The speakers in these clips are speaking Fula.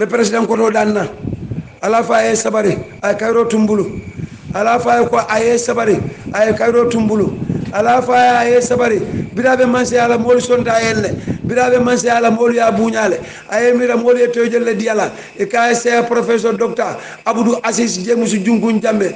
be president ko to danna ala fa e sabari ay kayro tumbulu ala fa ko ay sabari ay kayro tumbulu ala fa ay sabari birabe manse ala mol sonta enne birabe manse ala mol ya buñale ay mira mol e tojelle diala e kay c'est professeur docteur Abdou Assis Jemusu Jungun Jambe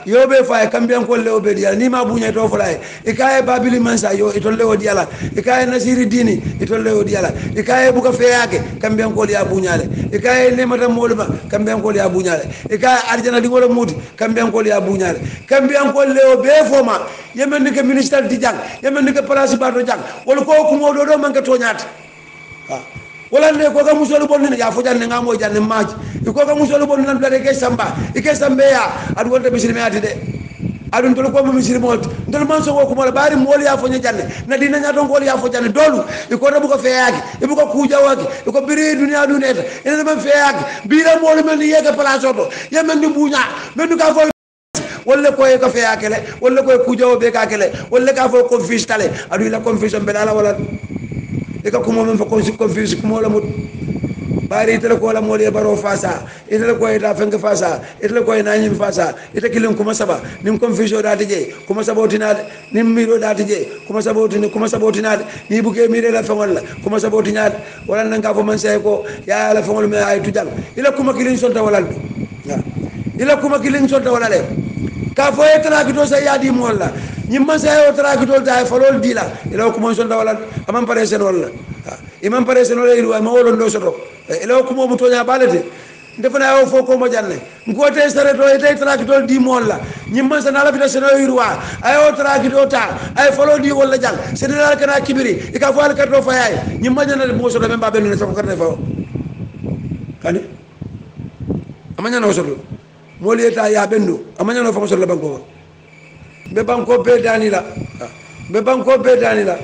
yobe fa kambian ko lewbe diala ni ma buñe to fulay e kay babili mansa yo to lewo diala e kay nasiri dini to lewo diala e kay buka feyake kambian ko ya buñale e kay nemata molma kambian ko ya buñale e kay arjana di wala muti kambian ko ya buñale kambian ko lewo be foma yemen ke ministre di jang yemen ke place bato jang wala ko ko modo do man ka toñata wala ne ko ga musolu bonni ya fo janne ngamo janne maaji ko ga musolu bonni nan blade ke samba ke sambe ya adu wonde misiri meati de adu tol ko mo misiri mot ndol man so ko mo la bari mol ya fo janne na dina nya don ko ya fo janne dolu ko rabu ko feyaaki e bu ko kuja waki ko biri dunia duneta ene man feyaaki bira mol men yega place oto yemen ni buña men du ka fo wala ko e ka feyaakele wala ko kuja be ka kele wala ka fo confis tale adu la confusion be dala wala eka kumo men fa confuse kumo la mut bari itele ko la mole baro fasa itele ko ita fenge fasa itele ko ina nyim fasa ite kilin kuma saba nim confusion dati je kuma sabotinade nim miro dati je kuma sabotinade ni buke mire la fengol la kuma sabotinade wala nanga fo man sey ko ya la fengol me ay tudal ila kuma kilin sonta wala ila kuma kilin sonta wala le ka fo etra ki to say yadi mo wala ñimman sa yo tra ki tol tay falol dila ila ko mon sonda wala amam pare sen wala imam pare sen wala ilu ma wolon do soto ila ko mo to nya balete defana yo fo ko mo janne ngote sare to tay tra ki tol di mo wala ñimman sa nala bi sen yo irwa ayo tra ki to ta ay falol di wala jang sen dal kana kibiri ika fal ka to fayay ñimman ñana mo soto memba ben ne fa ko karne fa kani amanya no soto mo lieta ya bendo amanya no fa soto la banko be banko be danila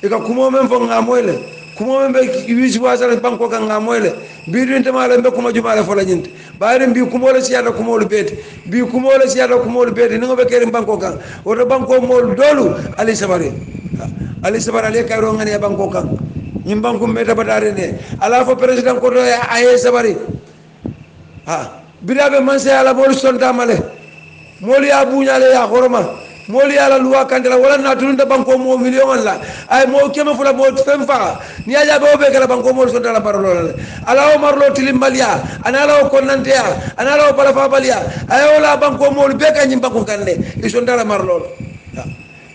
ika kumo men fo ngamoyle kumo men be wisi wasala banko kan ngamoyle bi dun tamala be kuma jumala fo la nyinte bayre bi kumo la siada kumo lu beti bi kumo la siada kumo lu beti ngo be kere banko kan woto banko mol dolu ali sabari ale kayro ngani banko kan nyim banko meta badare ne ala fo president ko do aye sabari birabe manse ala bol sonta male moli ya buñale ya horoma moli ala luwa kandela wala na tulunda banko mo million la ay mo kema fula mo fem fa ni aja be be kala banko mo sonta la parolo la ala o marlo tilimbalia anala o konante ya anala o pala fa balia ay wala banko mo be ka nyim banko kande i sonta la marlo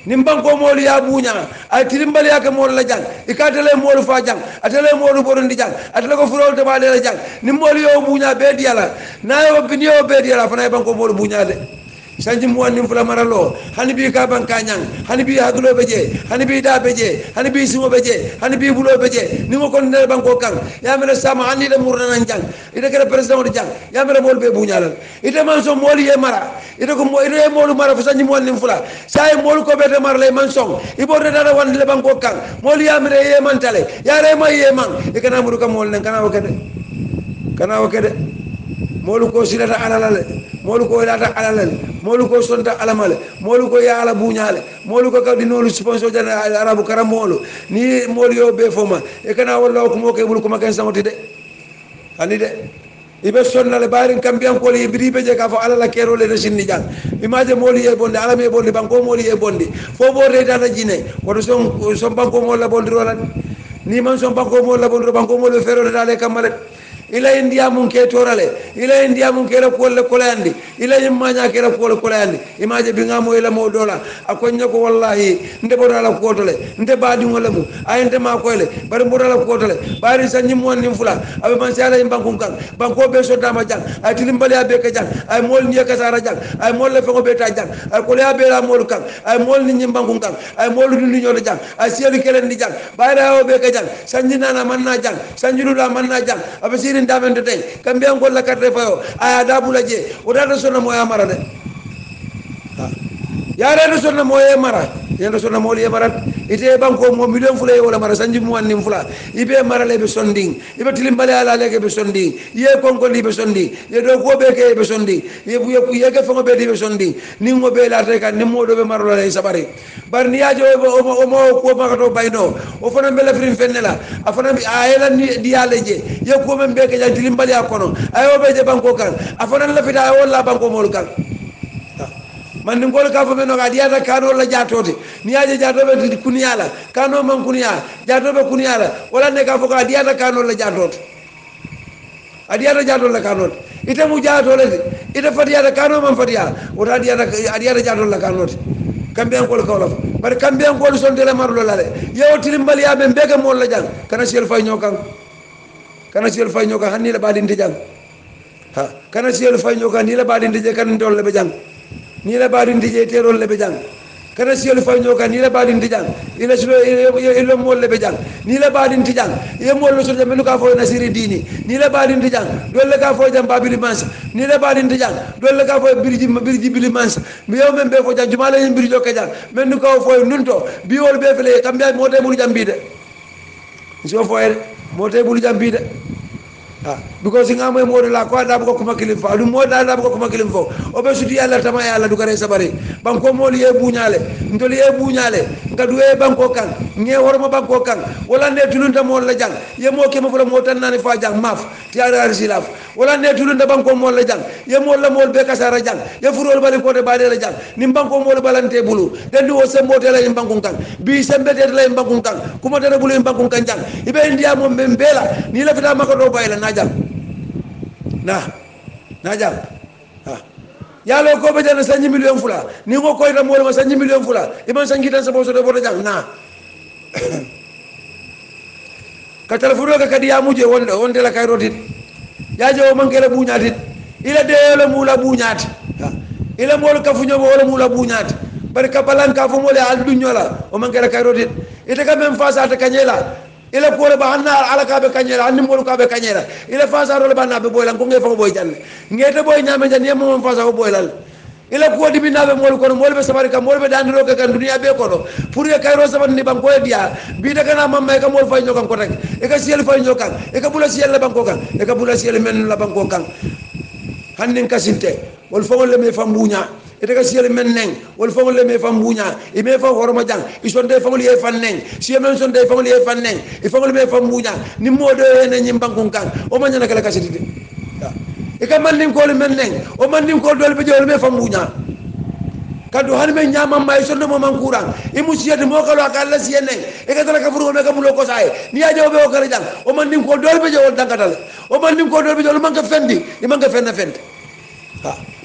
nim banko mo ya buña ay tilimbalia ka mo la jang ikatele mo fa jang atele mo borondi jang atele ko furol de ba la jang nim mo yo buña be diala na yo binio be diala fa na banko mo buña de sanji mo nim fula maralo hani bi ka banka nyang hani bi hagulo beje hani bi da beje hani bi simo beje hani bi bulo beje ni mo kon ne banko kan ya mele sama andi de murna nan jang ida kere president de jang ya mele mol be buñalal ida man so moli ye mara ida ko mo ida molu mara fa sanji mo nim fula say molu ko be de mara lay man song ibo de dara wan le banko kan moli ya mele ye man tale ya re may ye man e kana muru kam mol nen kana wakede molu ko silata alalale molu ko ilata alalale molu ko sonta alamale molu ko ya ala buñale molu ko kadi nolu sponsor jana arabu karamolo ni molu yo be foma e kana walla ko mo ke bul ko makan samoti de hani de ibe sonnale barin kambian ko li biribe je ka fo alala kero le sinni jang imaje molu ye bonde alame bonde banko molu ye bonde fo bo re data jine ko son banko mo la bondi rolan ni man son banko mo la bondi banko mo le fero dale kamale ila india mun ke torale ila india mun ke la kolayandi ila yimmaña ke la kolayandi imaje bi ngamo ila mo dola akonya ko wallahi nde bodala kotole nde baadi ngole mu ay nde ma koyle bari bodala kotole bari sanni mo nim fula abe man sala yim bankum kan banko be so dama jang ay tilimbali abe ka jang ay mol ni ka sara jang ay mol le fego be ta jang ay ko le abe la mol kan ay mol ni nyim bankum kan ay mol ni ñoo jang ay selu kelen di jang bari aw be ka jang sanni nana man na jang sanni la man na jang abe sirin damen de tay kambian ko la carte fayo aya dabula je o data sona mo amara de yare sonna moye mara yendo sonna moli marat ite banko mo million fula wala mara sanji mo wanni fula ibe mara le be sonding ibe tilimbale ala le be sonding ye konko li be sonding ye do ko be ke be sonding ye ke fongo be di be sonding ni mo be la te kan ni mo do be maro la sabari bar ni ajo o mo ko ma to bayno o fana be la frin fenela afana bi ayela ni di ale je ye ko men be ke jal tilimbale akono ayo be je banko kan afana la fita wala banko mo kan man ni ngol ka fo men ga diata kano la jatote ni aje jatobe kuniyala kano man kuniya jatobe kuniyala wala ne ka fo ga diata kano la jatote adiata jatol la kano ite mu jatole ite fatiya kano man fatiya wala adiata jatol la kano kambe ngol ko la bar kambe ngol son de la marlo la le yow tilimbali ya be mbega mo la jang kana sel fay ñokan hanni la badin de jang ha kana sel fay ñokan ni la badin de kan ndol le be jang ni la badin dije terol le be jang kana sielu fay ñoka ni la badin di jang ila silo ilo mol le be jang ni la badin di jang ye mol so jam ka fo nasiri dini ni la badin di jang dole ka fo jam babili mans ni la badin di jang dole ka fo birji bili mans mi yow men be fo jang jumala en birjo ka jang men ko fo nunto bi wol be fele kambe mote bulu jam bide so fo mote bulu jam bide because ngamo e modo la ko da ko kuma kilim fa du modo da ko kuma kilim fo o be sudi yalla tama yalla du gare sabari banko moli e buñale ndoli e buñale ngadu e banko kan nge worma banko kan wala ne tulunda mo la jang ye mo ke mo fula mo tan nani fa jang maf ti ara silaf wala ne tulunda banko mo la jang ye mo la mol be kasara jang ye furol bali ko de bade la jang nim banko mo balante bulu den do se mo tele banko kan bi sembe de la banko kan kuma de bulu banko kan jang ibe ndia mo mbela ni la fita mako do bayla na jang na jang yalo ko be jana sanji million fula ni ngo koy tam wala sanji million fula iman sangi tan sabo so de bodo jang na ka telefuro ka kadi ya muje wonde la kay rotit ya jo man kele buñatit ila de la mula buñat ila mol ka fuño wala mula buñat bar ka balanka fu mole al duñola o man kele kay rotit ite ka même face ta kanyela ila ko le ba hanna ala ka be kanyera anni mol ka be kanyera ila fasa ro le ba na be boylan ko nge fa boy janne ngete boy nyame jan yemo mon fasa ko boylal ila ko dibi na be mol ko mol be sabari ka mol be dandiro ka kan dunia be ko do pour ye kayro saban ni bang ko dia bi daga na mamma ka mol fay ñokan ko rek e ka siel fay ñokan e ka bula siel la bang ko kan e ka bula siel men la bang ko kan hannin kasinte wol fo le me fam buña ite ka siel men neng wol fo le me fam buña e me fa horoma jang i son de fangol ye fan neng si men son de fangol ye fan neng e fangol me fam buña ni modo ene nyim bangkon kan o man nyana kala kasiti e ka man nim ko le men neng o man nim ko dol be jol me fam buña kadu han me nyama may son mo man kurang e musiyade mo kala kala si neng e ka tala ka furu me ka mulo ko say ni ya jobe o kala jang o man nim ko dol be jol dangatal o man nim ko dol be jol man ka fendi e man ka fenna fendi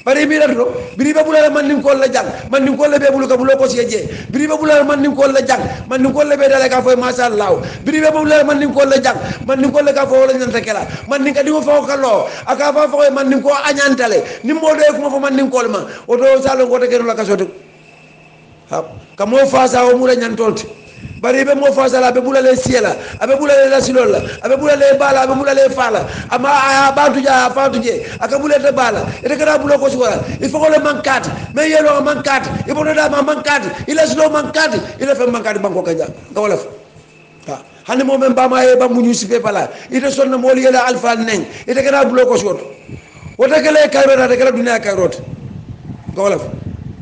bari mi rato biri ba bulala man nim ko la jang man nim ko le be bulu ka bulo ko sieje biri ba bulala man nim ko la jang man nim ko le be dala ka fo ma sha Allah biri ba bulala man nim ko la jang man nim ko le ka fo la nyanta kala man nim ka di fo ka lo aka fa fo man nim ko anyantale nim mo do ko fo man nim ko ma o do salo ko te kero la ka soto ha ka mo fa sa o mu la nyantolte bari be mo fasala be bulale siela abe bulale la silola abe bulale bala abe bulale fala ama aya bantu ja fantu je aka bulale bala ete kara bulo ko suwala il faut le mankat me yelo mankat e bono da mankat ila silo mankat ila fe mankat banko kanja ngawala ha hande mo men bama e bamu ñu sife bala ite sonna mo li yela alfa neng ite kara bulo ko suwot wota kele kayrota de kala dunya kayrota ngawala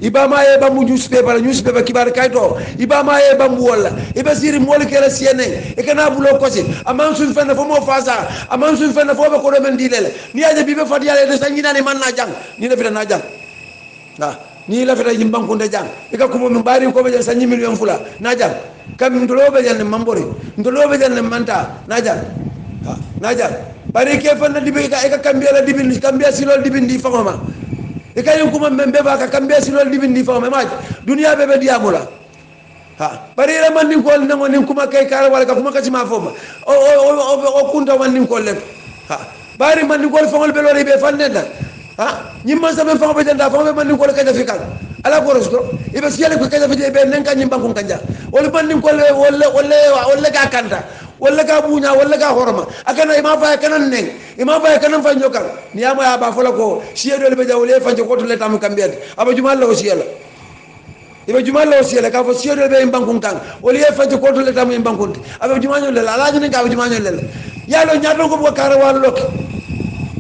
ibama e bamu newspaper kibar kayto ibama e bamu wala ibe siri mol kala siene e kana bulo kosi aman sun fenna fo mo fasa aman sun fenna fo be ko do men dilele ni aje bibe fat yale de sangina ni man na jang ni la fita na jang ni la fita yim banku de jang e ka ko mo bari ko be sanyi million fula na jang kam ndolo be jang mambori ndolo be jang manta na jang na jang bari ke fanna dibe ka e ka kambia la dibin kambia silol dibin di fangoma e kayum kuma membe ba ka kambe silol dibindi fa ma dunia bebe diamola bari la man nin ko nango nin kuma kay kala wala ka kuma ka ci ma foma o kunta man nin ko le bari man nin ko fongol be lori be fanneda nyimma sabe fa be janda fa be man nin ko le kay fikal ala ko rosko e be siyale ko kay fi be nen kan nyimba ko kanja wala man nin ko le wala ka kanta wala ka buña wala ka horma akana ima fa kanan neng ima fa kanan fa nyokal ni ama ya ba fola ko siedo le be jawle fa ko to le tam kambet aba jumal la o siela ibe jumal lo siele ka fo siede be bankun kan o liye fati ko to le tam bankun abe jumanyo le la ni ka jumanyo le ya lo nyaado ko bo karawal lok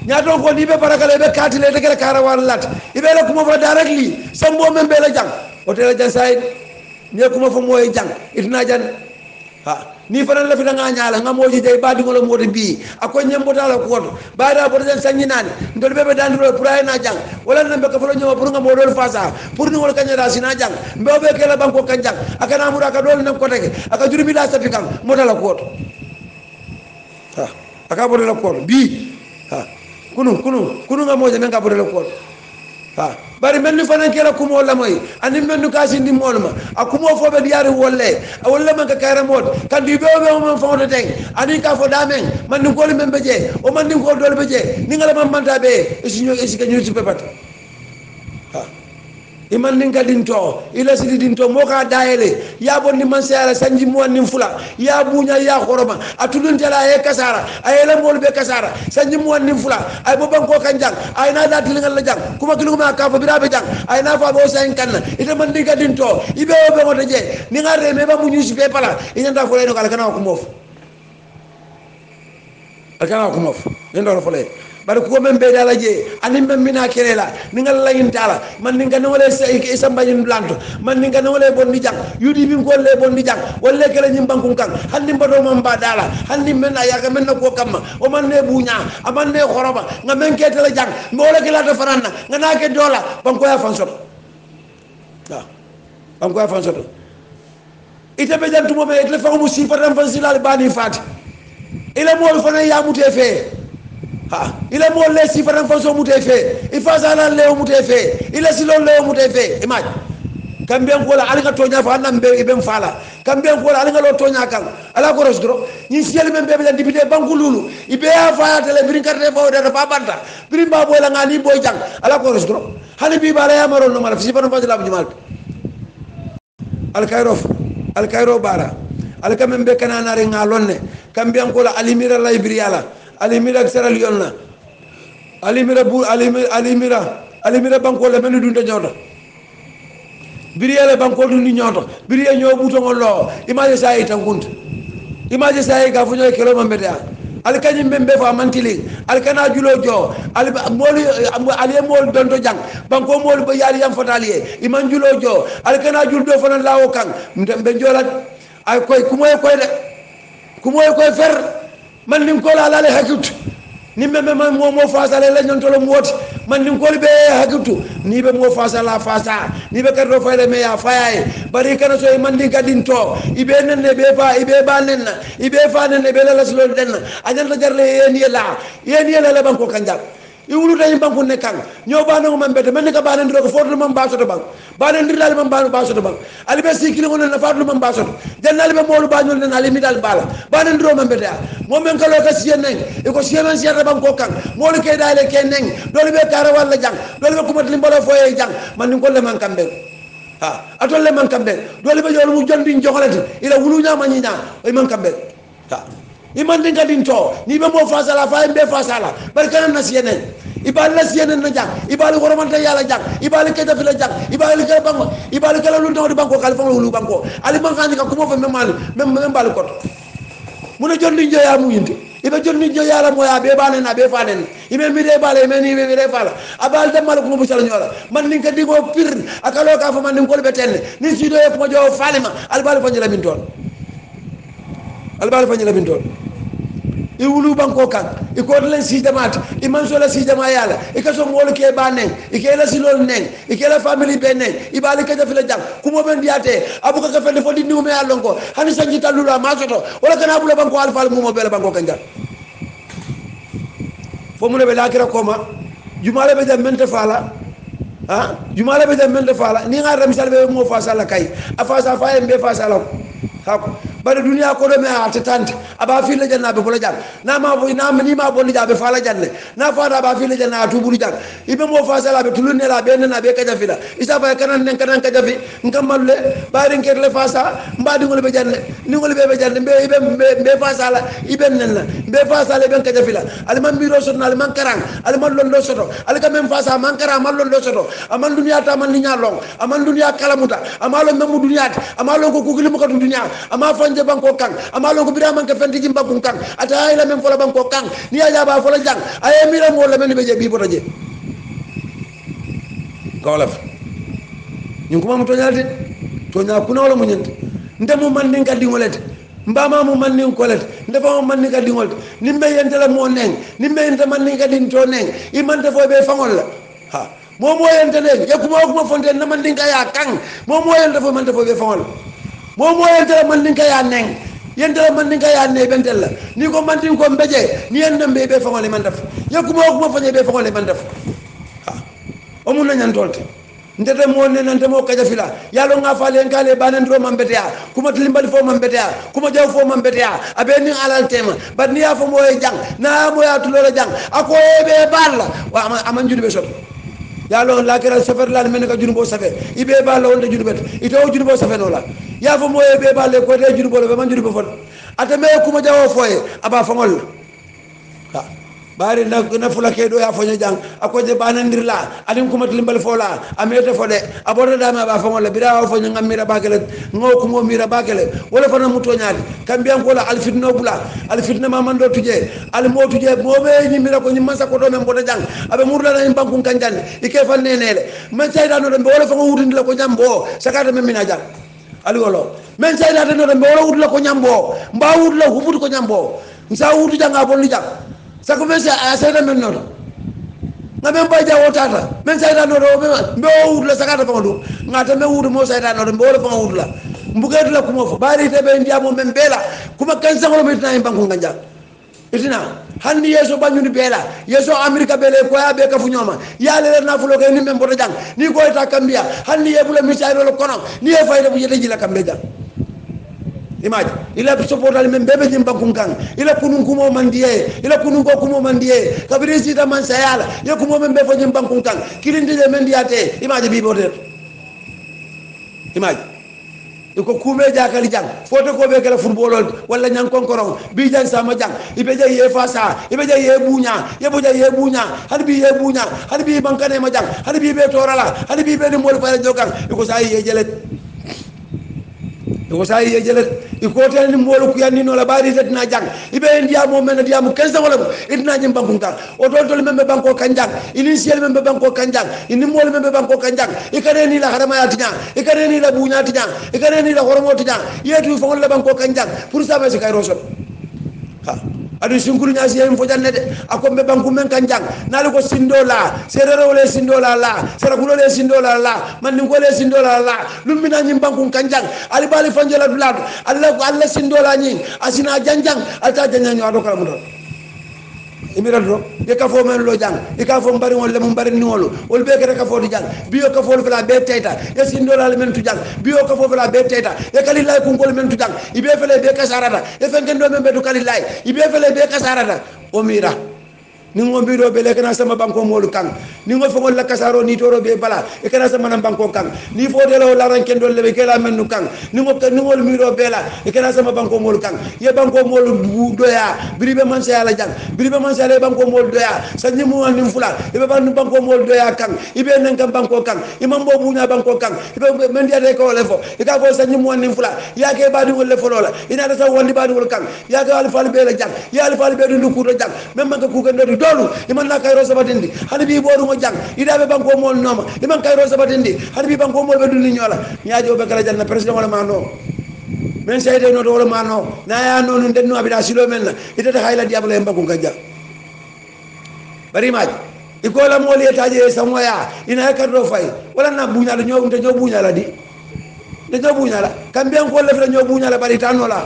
nyaado ko ni be barakale be katile de karawal lat ibe la kuma fa directly sambo men be la jang o te la jang say ne kuma fa moy jang itna jan ha ni fanan la fi da nga nyaala nga moji jey badi ngolo modi bi ako nyembo dala ko woto bada bo den sanyi nani ndol bebe dandiro pour ay na jang wala nambe ka falo nyoma pour nga modol fasa pour ni ngol kanyara sina jang mbe kala banko kan jang aka na mura ka dol nam ko tege aka juri bi da safi kan modala ko woto ha aka bodala ko bi ha kunu nga moje men ka bodala ko ha bari men ni fanan kela kumo la moy ani men nu kasi ndi molma akumo fobe diari wolle wolle man ka kayra mod kan di be man fawdo teng ani ka fo damen man ni ko le men beje o man ni ko dol beje ni ngala man manta be isi ka nyuti pepat ha iman nin ka dinto ila sidi dinto moka daele ya bonni man sala sanji mo nin fula ya bunya ya khoroma atulun tala e kasara ayela mol be kasara sanji mo nin fula ay bo banko kanjang ay na dati lingal la jang kuma kilu ma ka fo birabe jang ay na fa bo sen kan ita man nin ka dinto ibe be ngoto je ni ngare me ba mu nyusi be pala inanda fo leno kala kana ko mof akana ko mof ndo fo le bari ko men be dala je ani men mina kelela ni ngal layin tala man ni ngane wala isa mbayin blanto man ni ngane wala bon di jang yudi bi ko le bon di jang wala kala nyim bankun kan handi mbado mom ba dala handi men ayaga men ko kamma o man ne bunya aman ne khoroba nga men ketela jang mo wala kala to faranna nga na ke dola banko ya fansot wa banko ya fansot ite be jantu mo be le fa mu si faram fansilal bani fati ila mo fa ya mute fe ha ila mo le si faran fanso mutefe ifasa la le mutefe ila si lo le mutefe imaj kambian ko la alga tonya fa nan be ibem fala kambian ko la alga lo tonya kan ala ko rosdro ni siel men be be dibite banku lulu ibe ya fa tele birin carte fo de fa banta birin ba boy la ngani boy jang ala ko rosdro hali bi bala ya maron no mala si faran fanso la bu jumal al kayro bara al kamen be kana nare ngalonne kambian ko la alimira la ibriala alimira Sierra Leone la alimira banko le menu dunta ñoto biriya le banko dundi ñoto biriya ñoo buto ngol lo image say tan kunt image say ga fu ñoy kelo mambete al kany membe fa mantili al kana julo jo al moli aliye mol donto jang banko mol ba yali yam fataliye iman julo jo al kana jul do fana lawo kan be jolat ay koy kumoy koy fer man nim ko la le hakut ni meme man mo fasale la ñon tolo moti man nim ko be hakutu ni be mo fasala fasa ni be kardo fayle me ya fayaye bari kana so man di gadin to ibe nen ne be fa ibe ba nen ibe fa nen be la slo den ajan la jarle yen yela la banko kanjal iwulu tay banko ne kan ñoo ba no man bete man ka ba nen ko foto man ba so to bank ba nen dal man ba so to bank ali be sikili ngol na faatu man ba so to jannal be molu ba ñol nen ali mi dal bala ba nen do man bete mo men ka lo ka siyen nen e ko siyen siyen banko kan molu ke dale ke nen dole be kara wala jang dole be kumat limbolo foye jang man ni ko le man kambe ha atol le man kambe dole be jolu mu jondi joxalati ila wulu nya ma ñina e man kambe ha iman dinga dinto ni be mo fasala fa be fasala barkana na siyen ibal la siyen na jang ibal goromanta yalla jang ibal ke dafi la jang ibal ke bango ibal ke la lu do banko khalifa lu banko ali man khani ka kumo fa memal mem bal ko muna jondi joya mu yinde ibe jondi joya la moya be bane na be fanen ibe mi de bale men ni be re fala abal de mal ko bu sala ñola man ni ka digo pir akalo ka fa man ni ko be ten ni si do e ko jo falima al bal fa ñila min ton albal fanyila min ton i wulu banko kan i ko len si jamaat i man so la si jama yala i ka so mol ke ba nen i ke la si lol nen i ke la family be nen i bali ka def la jang kumo ben diate abu ka fende fo di ni me yalla ko hani sanji talula ma soto wala kana bula banko alfal mo be la banko kan jar fo mu ne be lakira koma jumale be jam mente fala ha jumale be jam mente fala ni nga ram salbe mo fa sala kay afa sa fa be fa sala ha bari duniya ko do me ata tante aba fi la janna be bola jang na ma bo na ni ma bonni jabe fa la janne na fa da ba fi la janna tubulu jang ibe mo fa sala be tulune la be na be kaja fila isa ba kanan nen kanan kaja fi ngamalle bari ngerle fa sa mbadi ngol be janne ni ngol be janne be ibe be fa sala ibe nen la be fa sala be kaja fila al man biro sotna al man karang al man lon do soto al ka men fa sa man karang man lon do soto aman duniya ta man ni nyalong aman duniya kalamuta amalo memu duniya amalo ko kugili mo ko duniya ama fanje banko kan amalo ko bira man ka fenti jimba kun kan ata ay la men fola banko kan ni aja ba fola jang ay mira mo la men be je bi boto je kawlaf ñu ko ma to ñalde to ñaa ku nawla mu ñent ndemu man ni ngaddi ngolete mbama mu man ni kolete ndefa mo man ni ngaddi ngolete nimbe yente la mo neng nimbe yente man ni ngaddi to neng i man defo be fangol la ha mo yente ne yakuma ko fonte na man dinga ya kan mo yente fo man defo be fangol mo yente la man dinga ya neng yente la man dinga ya ne bentel la ni ko man din ko mbeje ni en nambe be fangol man def yakuma ko fanye be fangol man def ha o mun nañ tolte ndete mo ne nante mo kaja fila yalo nga fale ngale banen ro mambetea kuma tilimbali fo mambetea kuma jaw fo mambetea abe ni alal tema bad ni ya fo mo jang na mo ya tulo jang ako be balla wa aman judu be sot yalo la kera sefer la men ka judu bo safe ibe balla wonde judu bet ito judu bo safe no la ya fo mo be balle ko de judu bo be man judu bo fon ata me kuma jaw fo e aba fangol ha bari na fula ke do ya fo jang ako je banandir la adim kuma tilimbal fo la amete fo de abodo dama ba fo ngol bira fo ngam mira bakele ngoko mo mira bakele wala fana muto nyaali kambiyan ko la alfitno bula alfitna ma mando tuje al mo tuje bobe ni mira ko ni masa ko do men bodo jang abe murla na banku kanjande ike fa nenele men sayda no do wala fa wudindi la ko jambo sakata men mina jang ali wolo men sayda no do wala wudla ko nyambo mba wudla hubudu ko nyambo nsa wudu janga bon li jang sako mesa asayda men noto ngamen bay jawo tata men sayda noto mbe o wudla sakata fandu ngata me wudu mo sayda noto mbe wala fa wudla mbugetu la kumo fo bari tebe ndiamo men bela kuma kan sangolo metina en banko nganja itina hanni yeso banyuni bela yeso amerika bele ko ya be ka fu nyoma ya le na fulo ke ni men boto jang ni ko ta kambia hanni yebula misayro lo kono ni e fayda bu yede jila kambe jang image ila supportal men bebe jim bankum kan ila kunun kumo mandiye ila kunun ko kumo mandiye kabiri sita man sayala ye kumo men be fo jim bankum kan kilindi de men diate image bi boder image ko kume jakali jang foto ko be kala football wala nyang konkorong bi jang sama jang ibe jay ye fasa ibe jay ye bunya ye buja ye bunya harbi ye bunya harbi bankane ma jang harbi be torala harbi be ni mol fara jogang ko say ye jelet ko say ye jelet iko tan ni molu ku yanni no la bari tetna jang ibe ndiya mo men ndiya mo 15 wala idna jim bankum kan o tol membe banko kanjang initial membe banko kanjang ini mol membe banko kanjang ikare ni la harama yatinya ikare ni la bunya tinya ikare ni la hormo tinya yetu fo la banko kanjang pour ça ba se kay rosot ha adu singuru nya siyem fo janne de akombe banku men kanjang nali ko sindola serero le sindola la serakulo le sindola la man ni ko le sindola la lumina nyim banku kanjang ali bali fanjela dulad alla sindola nyi asina janjang alta janjang nyo ado kala mudo imira do e ka fo men lo jang e ka fo mbari won le mo mbari ni wolo wol be ka fo di jang biyo ka fo la be teta e sindola le men tu jang biyo ka fo la be teta e kali lay ko ngol men tu jang ibe fele be ka sarata e fen ken do men be tu kali lay ibe fele be ka sarata o mira ni ngo mbiro be le kana sama banko molu kan ni ngo fo la kasaro ni toro be bala e kana sama nan banko kan ni fo de la ran ken do le be kala men nu kan ni ngo miro be la e kana sama banko molu kan ye banko molu doya biribe man sa yala jang biribe man sa le banko molu doya sa ni mu wan fula e be ban banko molu doya kan ibe nen kan banko kan imam bo bunya banko kan ibe men dia de ko le fo e ka fo sa ni mu wan fula ya ke badi wol le fo lola ina da sa wandi badi wol kan ya ga al fal be la jang ya al fal be du ku do jang même man ka ku ken do dolu iman na kayro sabatindi hani bi bodu mo jang idabe banko mol noma iman kayro sabatindi hani bi banko mol be dulni nyola nyaajo be kala janna president wala mano men sayde no do wala mano na ya no nun denno abida silo men la itata hayla diablo e banko gajja bari maji ikola mol yetaje samoya ina kardo fay wala na bunya la nyobu te nyobu nyala di de nyobu nyala kambian ko le fa nyobu nyala bari tanola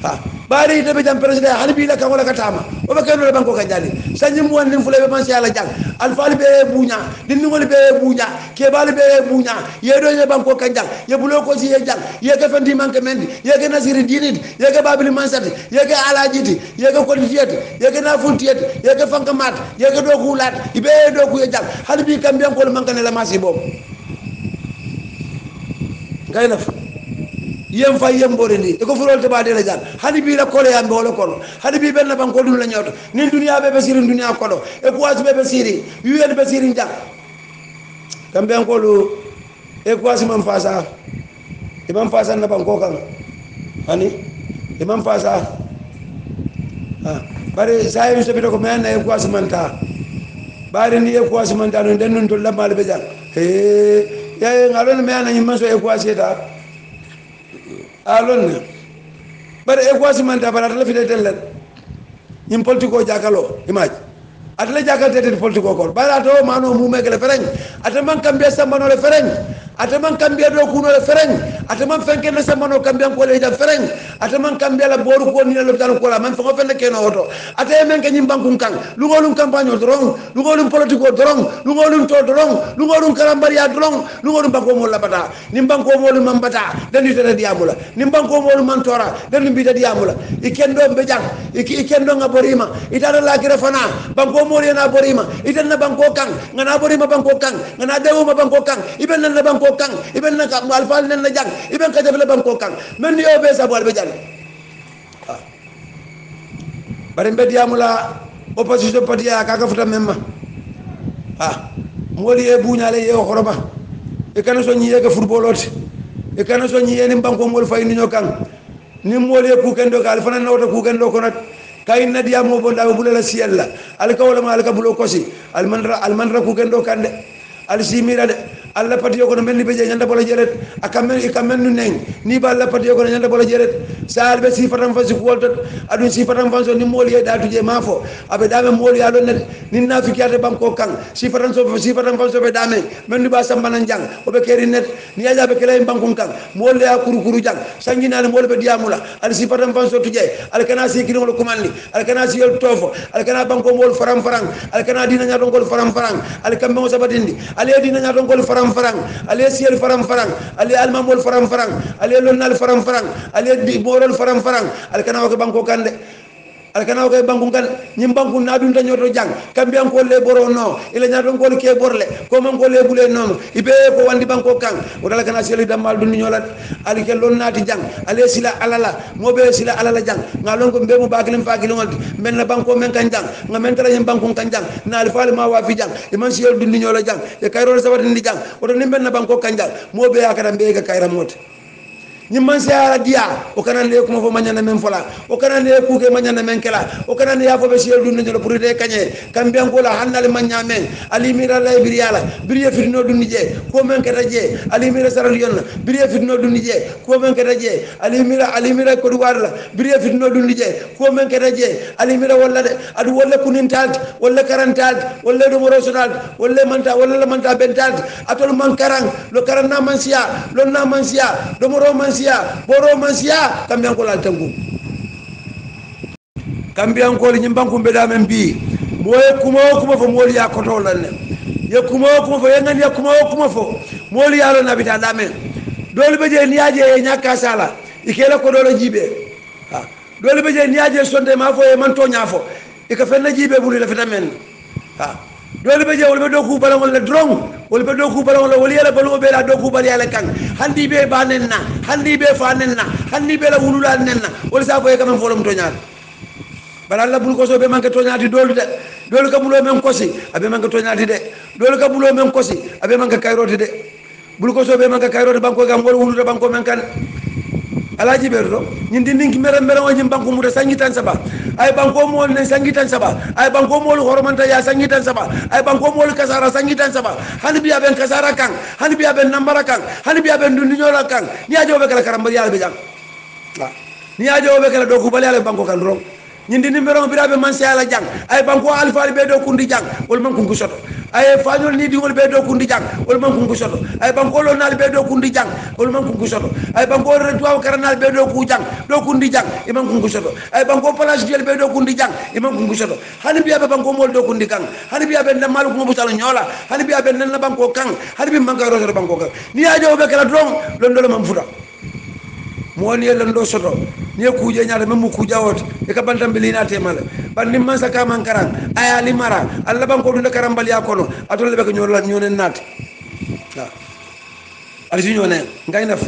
ha bari de be jam president hani bi la kan wala katama o be keno banko ka jali sanyi mo nin fule be man si ala jang alfal be bunya din ngol be bunya ke bal be bunya ye do ye banko ka jang ye bulo ko si ye jang ye ka fendi manke mendi ye ka nasiri dinit ye ka babili mansati ye ka alajiti ye ka koditiyati ye ka nafuntiyati ye ka fanka mat ye ka do kulat ibe do ku ye jang hani bi kam bian ko mankane la masi bob gayna yem fa yem borindi e ko furol to baade la jang hani bi la kole yambe wala kono hani bi benna ban ko dum la nyoto ni dunya be be sirin dunya kono e ko asbe be siri yuyen be sirin jang kambe an ko lu e ko asman fasa e man fasa na ban ko kan hani e man fasa ha bare sai so bi ko men e ko asman ta bare ni e ko asman ta no den non to la mal be jang ya ngalon me ana nyimman so e ko aseta alon bare e ko simanta bara la fide tel ñim politiko jakalo image atla jakal tete politiko ko bara to mano mu megale fereng ataman kambe samano le fereng ataman kambe do kuno le fereng ataman fenken na samano kambe ko le ja fereng ataman kambe la boru ko ni le dal ko la man fa fenne keno oto atay men ke ñim bankun kan lu ngolum campagne dorong lu ngolum politiko dorong lu ngolum to dorong lu ngolum karambaria dorong lu ngolum banko mo la bata nim banko mo lu mambata dan yu tete diamula nim banko mo lu mantora dan bi ta diamula ikendo be jang ikendo ngaborima itara la kire fana banko mo na borima itan na banko kan ngana borima banko kan ngana dewu ma banko kan iben na banko kan iben na ka alfal nen na jang iben ka jabla banko kan men yo be sa bol be jang bare be diamula opposition parti ya ka futa memma moli e buñale ye xoroba e kana so ñiye ga footballot e kana so ñiye ni banko mol fay ni ñokan ni moli ku kendo ka alfana nawta ku kendo ko nak kayin na diamo bonda bulala siyalla alka wala ma alka bulo kosi almanra ku kendo kande al simira de alla patiyo ko melni be nyanda bola jeret akamen nu neng ni ba alla patiyo ko nyanda bola jeret sal be sifatam fa sikolto adun sifatam fa so ni moli da tuje mafo abe dame moli alo net ni nafikiyate banko kan sifatam fa so be dame men ni ba sambana jang o be keri net ni aja be kele banko kan moli ya kuru jang sangina le moli be diamula al sifatam fa so tuje al kana sikino lo komandi al kana siyol tofo al kana banko mol faram al kana dina nya don gol faram al kambe mo sabatindi ale dina nya don gol faram ale siel faram ale almamol faram ale lonnal faram ale di borol faram al kana ko banko kande al kana ko banko kan nyim banko na dum tanyo to jang kambi an ko le boro no ila nya don ko ke borle ko man ko le bule non ibe ko wandi banko kan o dal kana siel damal dun nyolat al ke lonnati jang ale sila alala mo be sila alala jang ngalon ko be mo bakilim fakilol men na banko men kan jang ngamen tara nyim banko kan jang na al fal ma wa fi jang e man siel dun nyola jang e kayro sabati ndi jang o do nimben na banko kan jang mo be akara be ga kayra mot ñi man se ala dia o kana le ko fo manyana men fola o kana le ku ke manyana men kala o kana le ya fo be siel dun no pour de kanye kambe an ko la hanal manya men ali mira lay biriyala biriye fitno dun je ko men ka daje ali mira saral yon biriye fitno dun je ko men ka daje ali mira ko duwar la biriye fitno dun je ko men ka daje ali mira walla de adu walla kunin talt walla karantal walla do moro sonal walla manta bental atol man karang lo karana mansia lo na mansia do moro mansia boro mansia kambian ko lal tangu kambian ko li nyimbanku be damen bi moy kuma fo moli ya ko to lan ye kuma fo yengan ya kuma fo moli ya lo nabita damen dole be je niaje e nyaka sala ikela ko dole jibe dole be je niaje sonde ma fo e man to nyafo e ka fenna jibe buri la fitamen dole be je wol be do ku balangol le drong wol be do ku balangol wol yela balu be la do ku bal yala kan handi be banenna handi be fanenna handi be la wulula nenna wol sa boy kam folom to nyaat bala la bul ko so be man ka to nyaati dolu de dolu ka bulo men kosi abe man ka to nyaati de dolu ka bulo men kosi abe man ka kayroti de bul ko so be man ka kayroti banko gam wol wuluda banko men kan alaji berdo nyindi ninki mere wajim banko mu de sangitan saba ay banko mo ne sangitan saba ay banko mo hormanta ya sangitan saba ay banko mo kasara sangitan saba hani biya ben kasara kan hani biya ben nambara kan hani biya ben dunni nyola kan ni ajo be kala karamba yalla be jang ni ajo be kala do ku bal yalla banko kan ro nyindi nimero birabe man si ala jang ay banko alfa be do kundi jang wol man ko soto ay fañol ni dingol be do kundi jang wol man kungu soto ay bankolo nal be do kundi jang wol man kungu soto ay bankolo retuwa karanal be do ku jang do kundi jang e man kungu soto ay banko place gel be do kundi jang e man kungu soto hani biya be banko mol do kundi kang hani biya be na malu ko mo sala nyola hani biya be na banko kang hani bi man ka roso banko kang ni ajo be kala dron londo man futa mo ni londo soto ni kuje nyaade mem kuja wot e ka bantam be lina temala bandi man saka man karan aya li mara alla banko dum karam bal ya kono atol be ko nyola nyonen nat ali si ñone ngay naf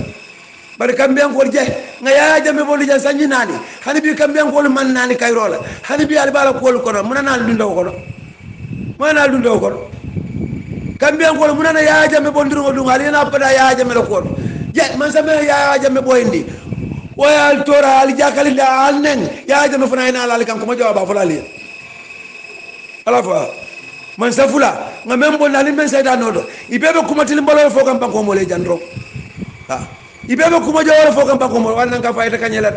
bari kambiyan ko je nga ya jambe bolu ja sanji nani hani bi kambiyan ko man nani kayrola hani bi ali bala ko ko mun na lu ndaw ko mun na lu ndaw ko kambiyan ko mun na ya jambe bondiro dum ali na pada ya jambe la ko je man sama ya jambe boyndi wayal tora ali jakali da alnen ya jambe fana ina ala kan ko ma jawaba fala li ala fa man safula nga membo nali men sayda nodo ibebe kuma tilimbalo fo kam banko mo le jandro ha ibebe kuma jawol fo kam banko mo wan nga fayta kanyelat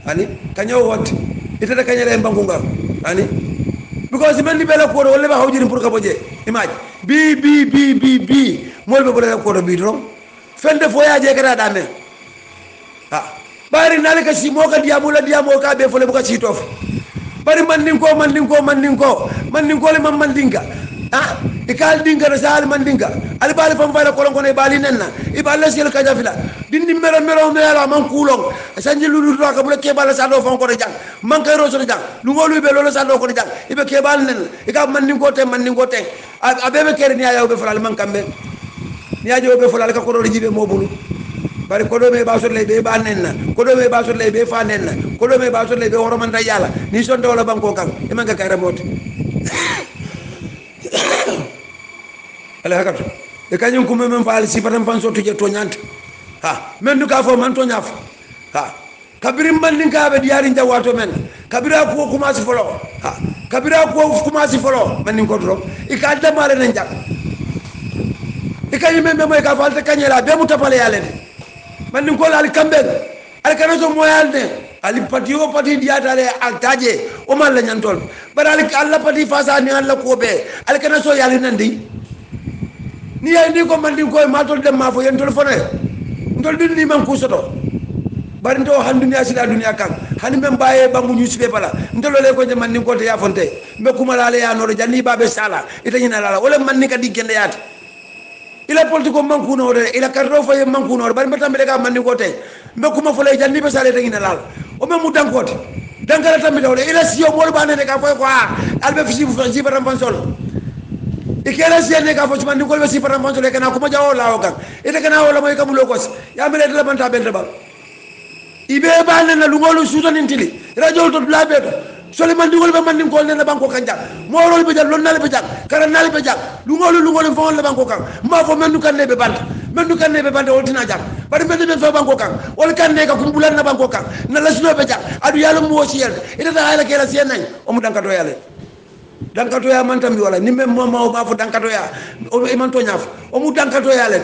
ani kanyo wot ita da kanyele banko ngar ani because men di bela ko wala ba hawjiri pour ka boje image bi mol be bela ko bi drom fende fo ya je kara dame ha bari nali ka si mo ka diamo ka be fo le bu ka ci tof bari mandinko le man mandinka ah ikal dinka na sal mandinka ali bali fam fala kolon kono bali nenna iballa sel ka jafila dindi mero mela man kulong sanji lulu do ka bula ke bala sa do fon ko jang man kay roso jang lu ngolu be lolo sa do ko jang ibe ke bal nen ika mandinko te abebe kere ni ayaw be fala man kambe ni ajo be fala ka ko do jibe mo bulu bari ko do me ba so le be ba nenna ko do me ba so le be fa nenna ko do me ba so le be horo man ta yalla ni son do la banko kan e man ka kay remote ala hakatu e kanyum ko men faal si patam fan so tuje to nyanta ha men du ka fo man to nyaf ha kabirim bandin ka be diari jawato men kabira ko kuma si folo ha kabira ko kuma si folo man ko dro e ka damale nan jak e kanyum men be moy ka faal te kanyela be mu tapale yale man ko la kambe al kanazo moyal ne ali pati diatale altaje o man la nyantol bar ali alla pati fasa ni alla ko be al kanazo yali nandi ni ay ni ko man din ko ma tol dem ma fo yen tol fone ndol din ni man ku soto bari ndo han dunya sila dunya kan hani men baye bangu ñu sibe bala ndolo le ko je man ni ko te ya fonte be kuma la le ya no janni babe sala ita ñina la wala man ni ka digende yaati ila politiko man ku no de ila karro fo ye man ku no bari mbatam be ka man ni ko te be kuma fo le janni be sala ita ñina la o me mu dankote dankala tambi dawle ila siyo mo ba ne ka fo ko albe fi si baram fan sol ikela siene ka fo man ni ko be si baram fan sol kana kuma jawo la o kan ita kana wala moy kamulo ko ya mele de la banta bel ba ibe ba ne na lungolu sutan intili radio to blabe to sole man dingol be man ko ne na banko kanja mo rol be jal lon nale be jak kara nale be jak lungolu fo on la banko kan ma fo men du kan ne be bant men du kan ne be bant o tina jak bari be be fo banko kan wol kan ne ka kumbulan na banko kan na la suno be jak adu yalla mo wosi yel ida da hala kela sien nañ o mu dankato yalla dankato ya man tambi wala ni mem mo ma fo dankato ya o e man to ñaf o mu dankato yalla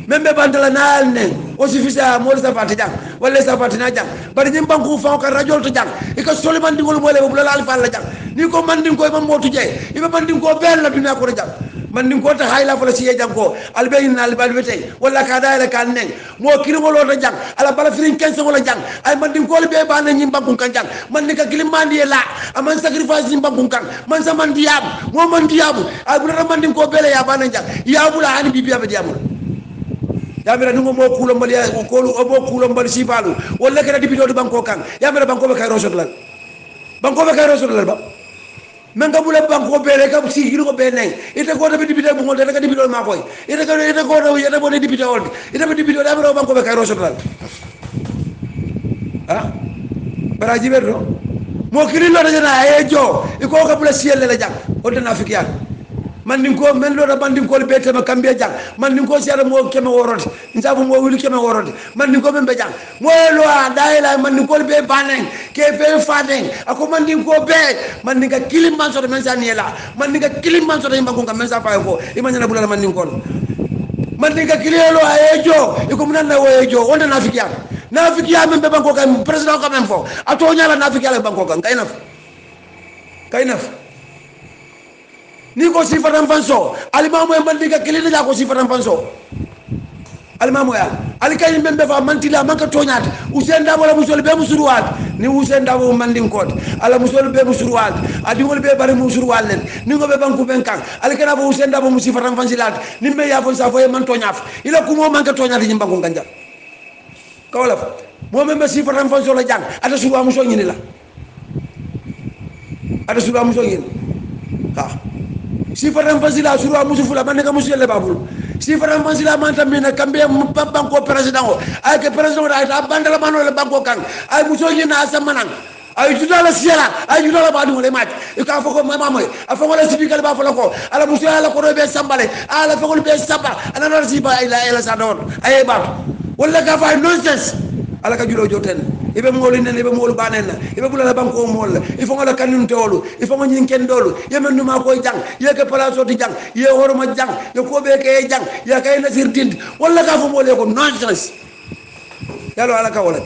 membe bandala naal ne o sufisa mo sa fati jang wala sa fati na jang bari ñim banku fa ko radio to jang e ko soli man dingol mo le bu la alfa la jang ni ko man ding ko man motu je ibe man ding ko bel la dina ko jang man ding ko ta hayla fa la ci jang ko albe na albe albe tay wala ka daala kan ne mo kiri ngolo to jang ala bala firin kense wala jang ay man ding ko le be ba na ñim banku kan jang man ni ka kilimandi la aman sacrifice ñim banku kan man sa man diam mo man diabu ay bu man ding ko bele ya ba na jang ya bu la hani bibi ba diamul yamira nungo mo kulo mbali ko lu obo kulo mbali sifalu wala kana dibito banko kan yamira banko be kay rosodal ba men ga bula banko be le ka si giro be nay ite ko be dibito bu ngol daga dibito ma koy ite ko do yete bo dibito on ite be dibito yamira banko be kay rosodal ha baraji berdo mo kiri lo dana ejo iko ka bula siel la jang o dana fikiyan man din ko men lo da bandin ko be tema kambe jang man din ko sere mo keme worode nsabu mo wuli keme worode man din ko be jang mo lo daila man din ko be banen ke be faden ako man din ko be man din ka kilim man so de men saniela man din ka kilim man so de mbango men sa fay ko imanyana bulala man din ko man din ka kilelo ayejo iko munana wo ejo onda nafikiya men be banko kam president ko men fo ato nyala nafikiya le banko kam kaynaf ni ko sifatan fanso alimamu e mandinka kilina ja ko sifatan fanso alimamu ya alikay membe fa mantila manka toñat Ousainou Darboe musol be musuruwat ni Ousainou Darboe mandin kot ala musol be musuruwat adi wol be bari musuruwal len ni ngo be banku ben kan alikana bo Ousainou Darboe musifatan fansilat ni me ya fon sa fo e man toñaf ila kumo manka toñat ni banku ganja kawla mo membe sifatan fanso la jang ata suwa muso ñini la ada suruh muso ngin ha si faram fasila suruh muso fula man ka muso le babul si faram fasila man tamina kambe banko president o ay ke president ay ta bandala mano le banko kan ay muso ngin na samanan ay judala siala ay judala badu le mat e ka foko mama moy afoko le sibikal ba folo ko ala muso ala ko be sambale ala foko be samba ana no siba ila sa don ay ba wala ka fa nonsense ala ka julo joten ibe molu nen ibe molu banen ibe bulala banko mol il faut ngala kanun tewolu il faut ngin ken dolu yemen numa koy jang ye ke place oti jang ye horoma jang ye ko be ke jang ya kay nasir dind wala ka fo mole ko nonsense yalo ala ka wala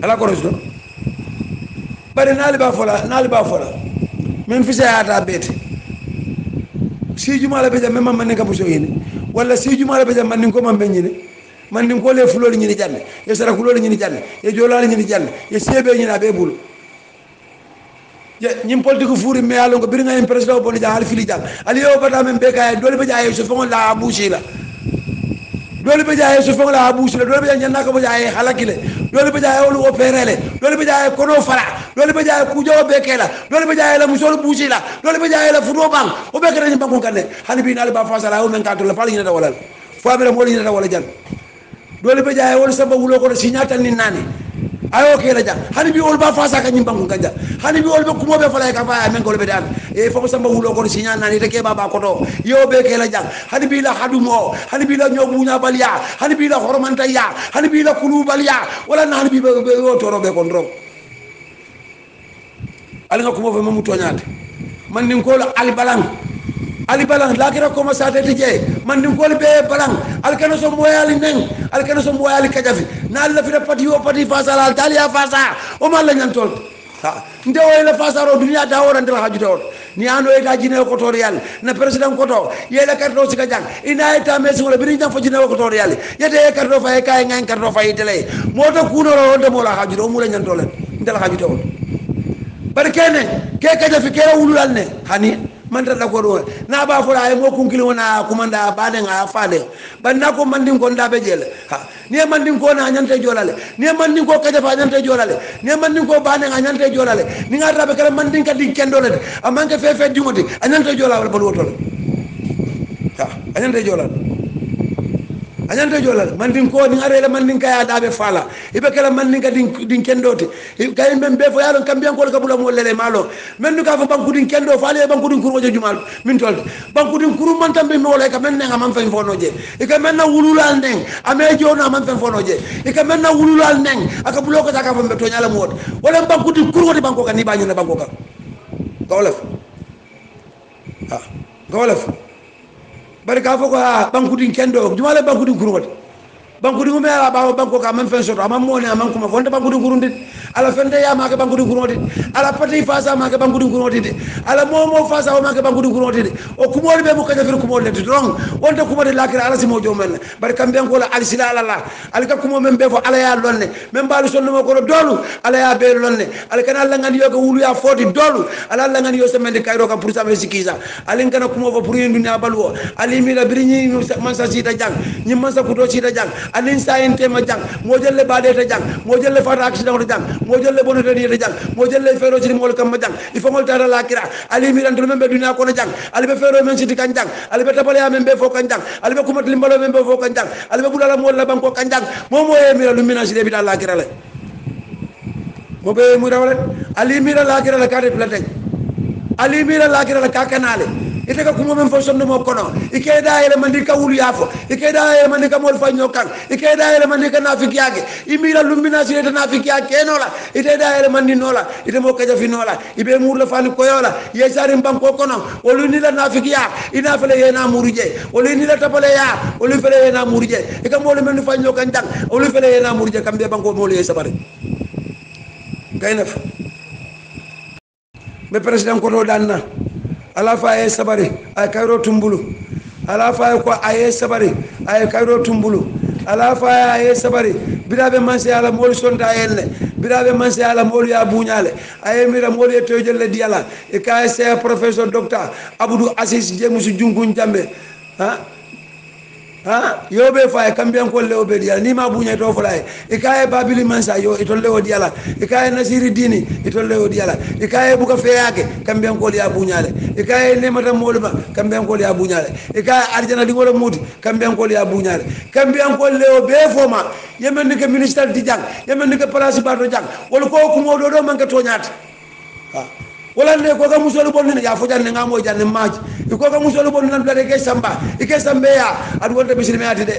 ala ko resto bari nali ba fola min fisa ata bete si juma la be jam memma man ka buso yini wala si juma la be jam man ko man be nyini man din ko le fulol ñini janne ye sara fulol ñini janne ye jolal ñini janne ye sebe ñini abe bulu ye ñim politique fuuri me yalo ko bir nga en president bo ni ja hal fili jang ali yo bata men be kay dole be jaay so fon la abushi la dole be jaay so fon la abushi la dole be ñanna ko be jaay halakile dole be jaay wolu opérele dole be jaay kono fara dole be jaay ku jowo be kela dole be jaay la musol bushi la dole be jaay la fudo bang o be kere ni banko kanne hani bi na ba fasala o men ka to la fal ñina da walal fo abere mo ñina da wala jang dole be jaay wol samba wulo ko signatal ni nani ayo ke la jang hani bi wol ba fasa ka nyimba ko ganja hani bi wol be kumo be fala ka fa men ko be dan e fo samba wulo ko signal nani te ke baba ko to yo be ke la jang hani bi la hadumo hani bi la nyobu nya baliya hani bi la hormanta ya hani bi la kulu baliya wala hani bi be o toro be kon ro ali nga kumo fe mamu toñate man nin ko la ali balang lakira ko ma sate tije man dim ko be balang alkano so moyali neng alkano so moyali kajafi na la fi pati o pati fasa la talia fasa o ma la nyantol ha nde o la fasa ro dunya da wora ndela haju tawon ni ando e ga jine ko to real na president ko to yela karto sika jang ina eta mes wala birin jang fo jine ko to real yete e karto fay kay ngan karto fay tele moto kuno ro de mo la haju do mu la nyantol ndela haju tawon barkene ke kajafi ke wulul ne hani man da ko do na ba fura ay mo kunkili wona kumanda baade nga faade banna ko mandin ko ndabe jele ha ni mandin ko na nyante jolale ni mandin ko kaja fa nyante jolale ni mandin ko baade nga nyante jolale ni nga rabe kala mandin ka din kendole amanke fe dimoti anyante jolale bal wotol ha anyante jolale mandin ko ni arele mandin kaya dabe fala ibe kala mandin ka din kendote kay men be fo yalo kambian ko ka bula mo lele malo men ka fa banku din kendo faale banku din kuro jumal min tolde banku din kuro man tambe no le ka men nga man fen fonoje e ka men na wululal ndeng ame jona man fen fonoje e ka men na wululal ndeng aka bulo ko taka fa be to nyala mod wala banku din kuro di banko ka ni bañu na banko ka gawlef ha gawlef bari ka foko ha banku din kendo jumale banku din kurwat banku din me ala ba banko ka man fen soto amam mone amam kuma fonde banku din kurundit ala fende ya ma ka banku din kurundit ala pati fasa ma ka banku din kurundit ala momo fasa ma ka banku din kurundit o kumol be mo ka jafir kumol le don wonde kumol lakira ala simo jomen bari kambe ko la al sila ala al ka kumo men be fo ala ya lonne men balu sonno mo ko dolu ala ya be lonne al kana la ngani yo ko wulu ya foti dolu ala la ngani yo semende kayro ka pour sa me sikiza alin kana kumo fo pour yendu na balwo ali mi la birni man sa sita jang nyim man sa kudo sita jang alin sa ente ma jang mo jelle bade ta jang mo jelle fata accident ta jang mo jelle bonete ni ta jang mo jelle fero ci mo kam ma jang il faut ngol tara lakira ali mi ran membe duna ko na jang ali be fero men siti kan jang ali be tabale ya membe fo kan jang ali be kumat limbalo membe fo kan jang ali be bulala mo la banko kan jang mo mo e mi la lumina ci de bi ta lakira le mo be mu rawale ali mi la lakira la kare plate ali mi la lakira la kakanale ite ka kumo men fo sonno mo kono ike daayele mandi ka wulu yafo ike daayele mandi ka mol fa nyokan ike daayele mandi ka nafiki yake imira lumbina si ite nafiki yake nola ite daayele mandi nola ite mo kaja fi nola ibe murla fani koyola ye sari banko kono wolu ni la nafiki ya ina fele ye na muruje wolu ni la tapale ya wolu fele ye na muruje ika mol men fa nyokan jang wolu fele ye na muruje kambe banko mol ye sabare gaynaf me president ko do danna ala fa ay sabari ay kayro tumbulu ala fa ko ay sabari ay kayro tumbulu ala fa ay sabari birabe manse ala mol sonta yelle birabe manse ala mol ya buñale ay mira mol ye tojelle diala e kay c'est professeur docteur Abdou Assis Jemusu Jungun Jambe yobe fa kambian ko lewo be diala ni ma buñe to fulay e kay babili mansa yo e to lewo diala e kay nasiri dini e to lewo diala e kay buka feyake kambian ko ya buñale e kay nemata moluma kambian ko ya buñale e kay arjana di wala muti kambian ko ya buñale kambian ko lewo be foma yemen ni ke ministre di jang yemen ni ke place bato jang wala ko ko modo do man ka toñat wala ne ko ga musolu bonni ya fo janne ngamo janne maaji ko ga musolu bonni nan blade ke samba ke sambe ya adu wonta bisiri me ati de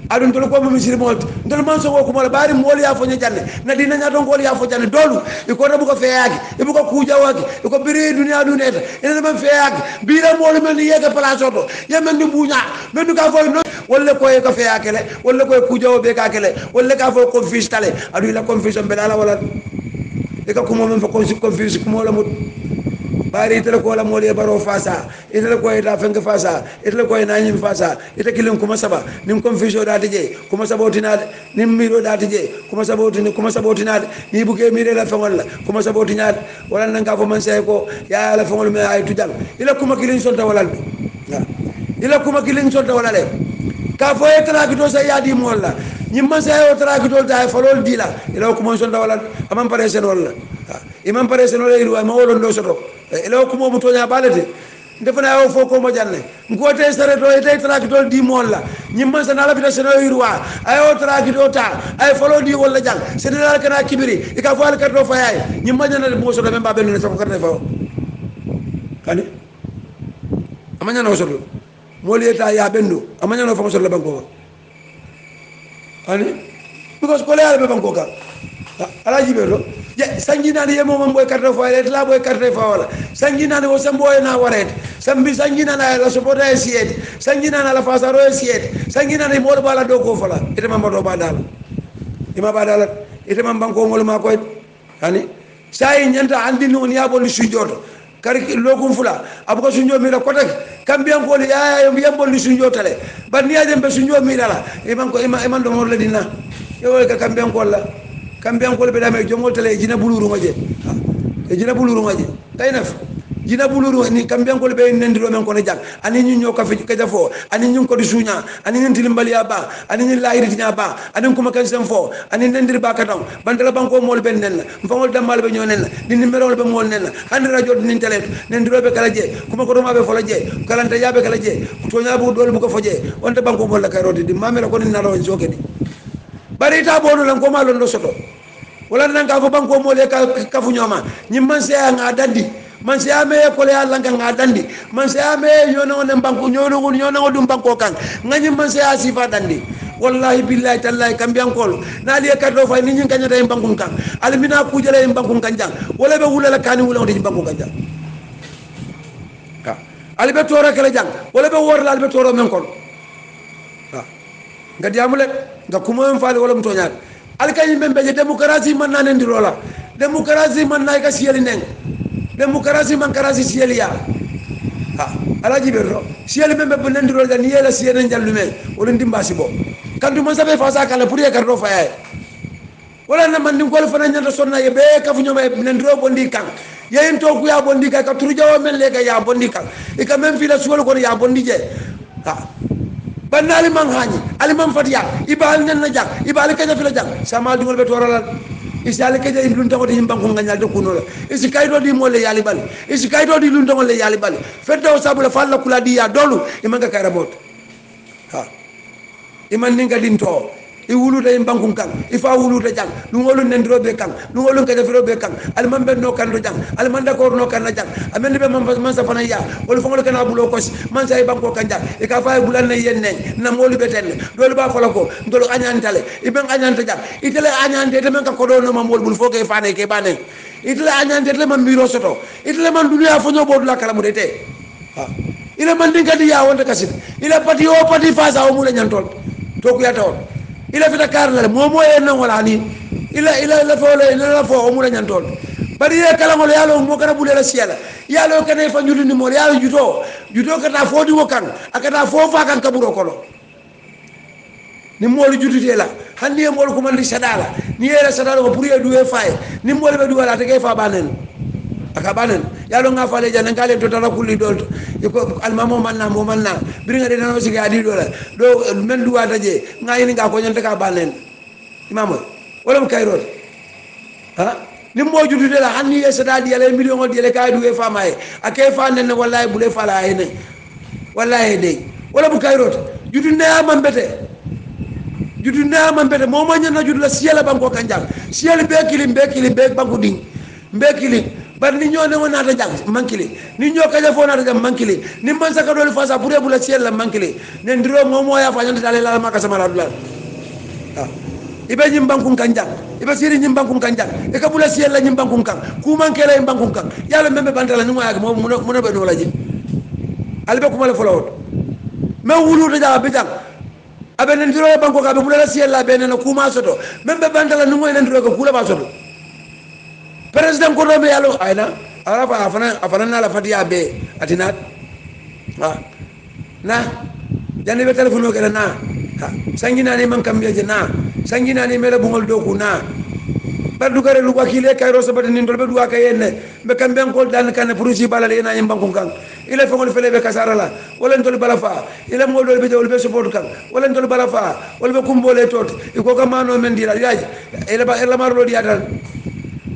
adu tol ko mo misiri mot ndol man so ko mo bari mol ya fo janne na dina nya don ko ya fo janne dolu ko do ko feyaaki e bu ko kuja waki ko biri dunya du neta ene man feyaaki bira mol men yega place oto yemen ni buña men ka fo no wala ko e ko feyaaki le wala ko kuja o be ka kele wala ka fo ko fistale adu la confusion be la wala e ka kuma men fa confuse kuma la mut bari itele ko la mole baro fasa itele ko ita fenga fasa itele ko na nyim fasa ite kilin kuma saba nim confusion dati je kuma sabotinade nim miro dati je kuma sabotinade ni buke mire la fengol la kuma sabotinade wala nan ka fo man sey ko ya la fengol me ay tudal ila kuma kilin solta wala ila kuma kilin solta wala le ka fo etra kito sa yadi molla ñimman sa yo tra ki tol tay falol dila ila ko mon sonda wala amam pare sen wala imam pare sen wala ilu ma wolo ndo soto ila ko mo tonya balete defana yo fo ko mo janne ngote sare to e tra ki tol di molla ñimman sa nala bita sen yo ayo tra ki do ta ay falol di wala jang sen dal kana kibiri e ka fo al karto fayay ñimman na mo soto même ba ben ne ko karne fa kani amanya no soto mo lieta ya bendo amanya no fa soto la banko ani because ko leal be banko ka ala jibero je sangina ni yemo mon boy carte fo ale la boy carte fo wala sangina ni wo sambo na waret sambi sangina na la sopoda siet sangina na la fasaro siet sangina ni mo bala do ko fala ite mamba do badal ima badal ite mamba banko ngol ma koy ani say nyanta andi non ya bol sujoto kari lokum fula abuko sunjo mi la kotak kambian ko ya yambo li sunjo tale ban niya dembe sunjo mi la iman ko iman do mor la dina yo ka kambian ko be dame jomol tale jina buluru ngaje e jina buluru ngaje taynaf jina buluru ni kambian ko be nendiro men ko ne jak ani ñu ñoko fi ka jafo ani ñu ko di suña ani ñu tilimbali ya ba ani ñu laayri tinya ba ani ko makan sem fo ani nendir ba katam bandala banko mol ben nen fangol damal be ñonen ni numéro be mol nen handi radio ni tele nendiro be kala je kuma ko doma be fo la je kalanta yabe kala je to nya bu dol bu ko foje on te banko mol la kay rodi di mamela ko ni nalo joke di bari ta bono lan ko malon do soto wala nan ka fo banko mol ka fu ñoma ñi man se nga dandi man se ame ko le Allah nga dandi man se ame yono ne banko nyono dum banko kan ngani man se asifa dandi wallahi billahi tallahi kambian kol na li ka do fay ni nyin kanyata en banko kan almina ku jele en banko kan jang wala be wulala kani wula de banko kan jang ka albe tora kala jang wala be wor la albe toro men kon nga diamule nga kuma en faale wala mu toñaat alkay membe je démocratie man na nen di lola démocratie man na ka siyeli neng démocratie man karasi siyeliya alaji berro siyeli membe bu nen di lola ni yela siyene jallume wala ndimbasi bo kandu man sabe fa sa kala pour ye kardo faye wala na man ni ko fa na nyanta sonna ye be ka fu nyoma nen do bondi kan yeyin to ku ya bondi ka turu jawo men le ka ya bondi kan e ka même fi la suwol ko ya bondi je banali man hani ali man fatiya ibal nen na jang ibal ka jafila jang sama dungol be toralal isale ke jay lun tawati him banko nganyal de kuno isi kaydo di mole yali bal isi kaydo di lun tawol le yali bal feddo sabula falla kula di ya dolu imanga karabot iman ninga dinto i wuluta e bankum kan i fa wuluta jang lungolu nendiro be kan lungolu ka defiro be kan alman ben no kan do jang alman d'accord no kan na jang amen be man sa fana ya wol fongol kana bulo ko man sa e banko kan jang e ka fa bulan ne yenne na molu beten dolu ba fala ko ndolo anyantale e ben anyanta jang itele anyante te men ka ko do no mamol bul foke fane ke banen itele anyante te man miro soto itele man dunya fo no bodu la kala mu dete ila man dinga di ya wonta kasit ila pati o pati fa sa o mu la nyantol to ku ya tawon ila fita kar la momo en non wala ni ila la fo o mu la nyantol bari ye kala ngol yalo mo kana bulela siala yalo kana fa nyulu ni mo yalo juto kana fodi wo kan akata fo fa kan kaburo kono ni mo jutute la hanni e mo ko mandi sadala ni era sadala ko puri duwe fay ni mo be duwala te ke fa banen aka banen yalo nga fale jana ngale to tala kulli dolto ko almamo manna mo manna biringa de no sigi adi dola do men duwa daje ngayini nga ko nyante ka banen imam wala mo kayro ha ni mo jutude la hanni e sadadi yale million o diele kay duwe fa may akay fa nen wallahi bule fala ay ne wallahi de wala mo kayro jutunde am mbete mo ma nyana jutu la siela banko kanjang siela be kili be banko ding be kili bar ni ñoo ne wona ta jang mankili ni ñoo ka jafo na ta jang mankili ni man saka dol fa sa pure bula siela mankili ne ndiro mo ya fa nyanta dale la maka sama la dula ibe nyim banko kanjang ibe siri nyim banko kanjang e ka bula siela nyim banko kan ku mankela nyim banko kan yalla membe bantala ni mo ya mo mo be no la ji albe ko mala folawot me wulu ta ja bitang abe ndiro banko ka be bula siela be ne na kuma soto membe bantala ni mo ndiro ko kula ba soto president ko do be yalo ayna arafa afana na la fatiya be atinat na jani be telephone ko na sangina ni man kam beje na sangina ni mele bungol doku na bardu gare lu wakile kayro sabata ni ndol be duwa kayenne be kam ben ko dan kan projet balale na nyim bankum kan ila fongol fele be kasara la wala ndol balafa ila mo dol be jawol be support kan wala ndol balafa wala be kumbole tot iko ka mano men dira yaji ila marlo di adal